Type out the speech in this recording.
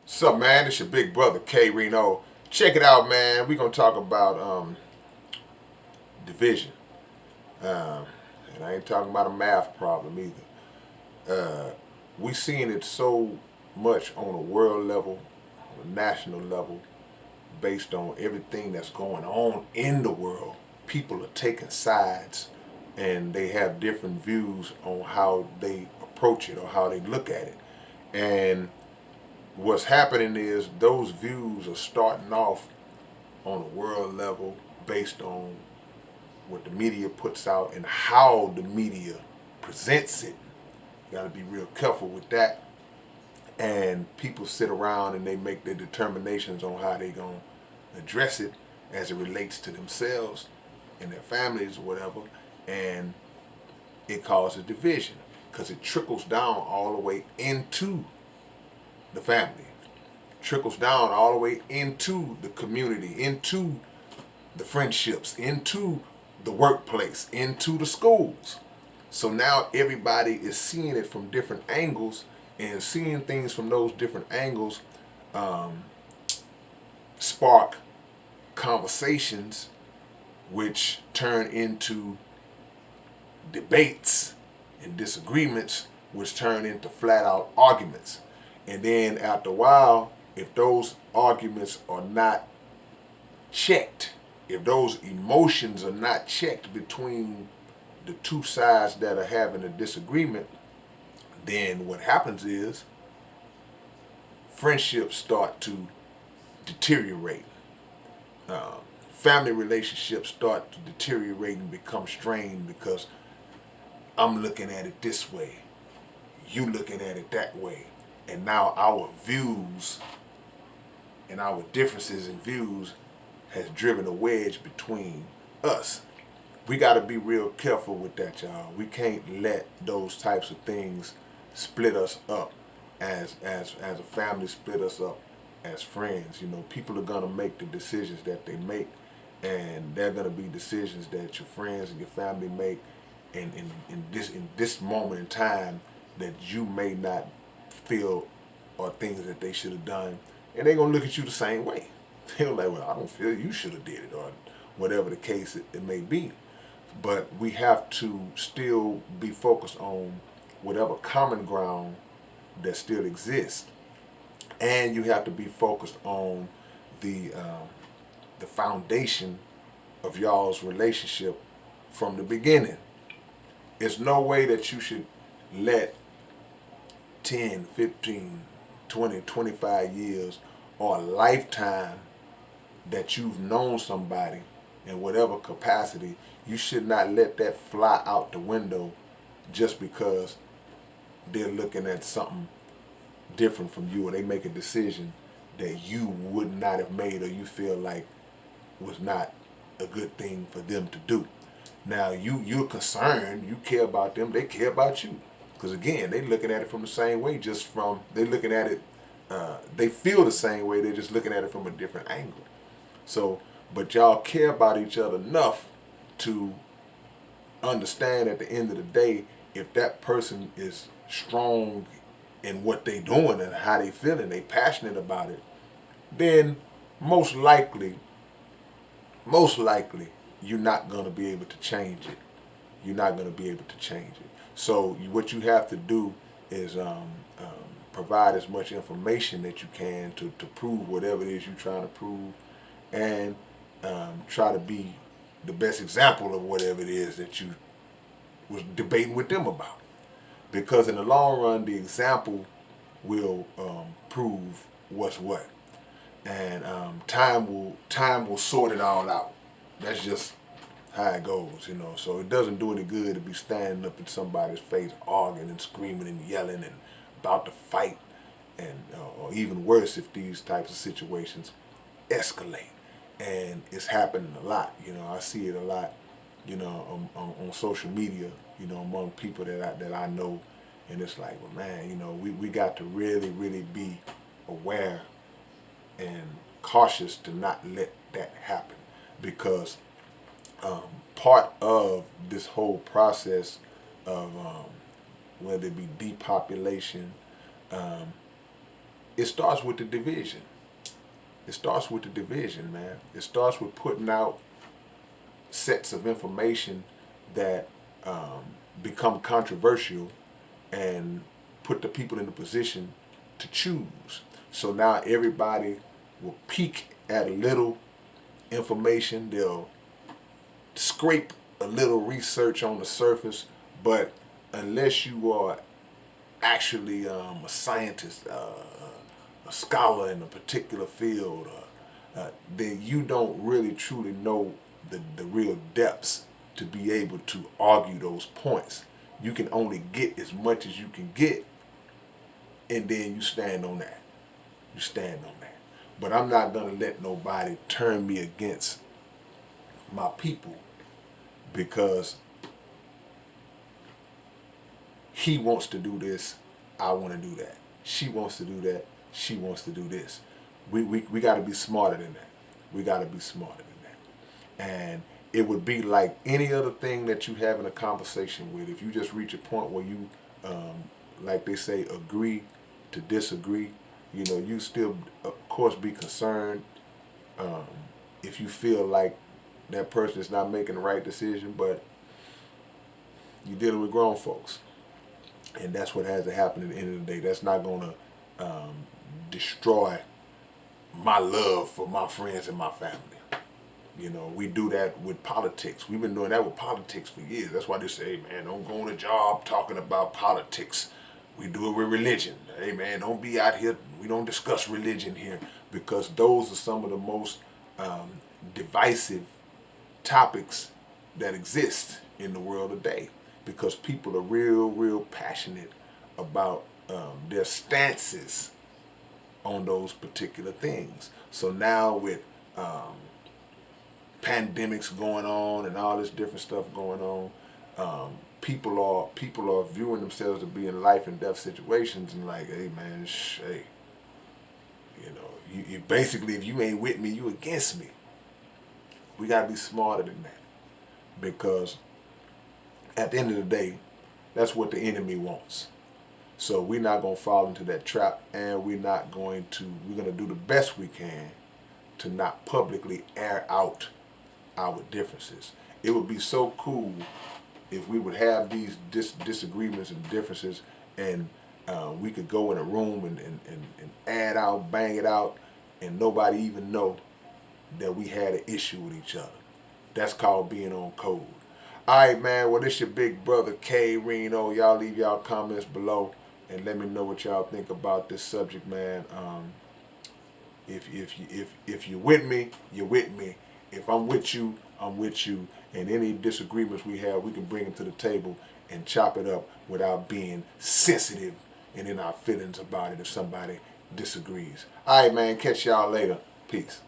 What's up, man? It's your big brother K-Rino. Check it out, man. We're gonna talk about division, um, and I ain't talking about a math problem either. We seeing it so much on a world level, on a national level, based on everything that's going on in the world. People are taking sides, and they have different views on how they approach it or how they look at it. And what's happening is those views are starting off on a world level based on what the media puts out and how the media presents it. You got to be real careful with that. And people sit around and they make their determinations on how they going to address it as it relates to themselves and their families or whatever. And it causes division because it trickles down all the way into the family, trickles down all the way into the community, into the friendships, into the workplace, into the schools. So now everybody is seeing it from different angles, and seeing things from those different angles um, spark conversations, which turn into debates and disagreements, which turn into flat out arguments. And then after a while, if those arguments are not checked, if those emotions are not checked between the two sides that are having a disagreement, then what happens is friendships start to deteriorate. Uh, Family relationships start to deteriorate and become strained because I'm looking at it this way, you looking at it that way, and now our views and our differences in views has driven a wedge between us. We got to be real careful with that, y'all. We can't let those types of things split us up as a family, split us up as friends. You know, people are gonna make the decisions that they make, and they're gonna be decisions that your friends and your family make, and in this moment in time that you may not feel are things that they should have done, and they're gonna look at you the same way. They're like, well, I don't feel you should have did it, or whatever the case it may be. But we have to still be focused on whatever common ground that still exists, and you have to be focused on the the foundation of y'all's relationship from the beginning. It's no way that you should let 10, 15, 20, 25 years or a lifetime that you've known somebody in whatever capacity, you should not let that fly out the window just because they're looking at something different from you, or they make a decision that you would not have made, or you feel like was not a good thing for them to do. Now you're concerned, you care about them, they care about you, because again they looking at it from the same way, just from they looking at it, they feel the same way, they're just looking at it from a different angle. So, but y'all care about each other enough to understand at the end of the day, if that person is strong in what they doing and how they feeling, they passionate about it, then most likely, most likely, you're not gonna be able to change it. You're not gonna be able to change it. So what you have to do is provide as much information that you can to prove whatever it is you're trying to prove, and try to be the best example of whatever it is that you was debating with them about. Because in the long run, the example will prove what's what, and time will sort it all out. That's just how it goes, you know. So it doesn't do any good to be standing up in somebody's face, arguing and screaming and yelling and about to fight, and or even worse if these types of situations escalate. And it's happening a lot. You know, I see it a lot. You know, on social media. You know, among people that I know, and it's like, well, man, you know, we got to really, really be aware and cautious to not let that happen, because um, part of this whole process of whether it be depopulation, um, it starts with the division. It starts with the division, man. It starts with putting out sets of information that um, become controversial and put the people in the position to choose. So now everybody will peek at a little information. They'll scrape a little research on the surface, but unless you are actually a scientist, a scholar in a particular field, then you don't really truly know the real depths to be able to argue those points. You can only get as much as you can get, and then you stand on that. You stand on that. But I'm not going to let nobody turn me against my people because he wants to do this, I want to do that. She wants to do that, she wants to do this. We got to be smarter than that. We got to be smarter than that. And it would be like any other thing that you have in a conversation with. If you just reach a point where you, like they say, agree to disagree, you know, you still, of course, be concerned um, if you feel like that person is not making the right decision, but you're dealing with grown folks. And that's what has to happen at the end of the day. That's not going to destroy my love for my friends and my family. You know, we do that with politics. We've been doing that with politics for years. That's why they say, hey, man, don't go on a job talking about politics. We do it with religion. Hey, man, don't be out here. We don't discuss religion here because those are some of the most um, divisive topics that exist in the world today because people are real passionate about their stances on those particular things. So now with pandemics going on and all this different stuff going on, people are viewing themselves to be in life and death situations and like, hey man, hey, you know, you basically if you ain't with me, you against me. We gotta be smarter than that because at the end of the day, that's what the enemy wants. So we're not gonna fall into that trap, and we're gonna do the best we can to not publicly air out our differences. It would be so cool if we would have these disagreements and differences and we could go in a room and add out, bang it out, and nobody even know that we had an issue with each other. That's called being on code. All right, man. Well, this your big brother K-Rino. Y'all leave y'all comments below and let me know what y'all think about this subject, man. If you're with me, you're with me. If I'm with you, I'm with you. And any disagreements we have, we can bring them to the table and chop it up without being sensitive and in our feelings about it if somebody disagrees. All right, man. Catch y'all later. Peace.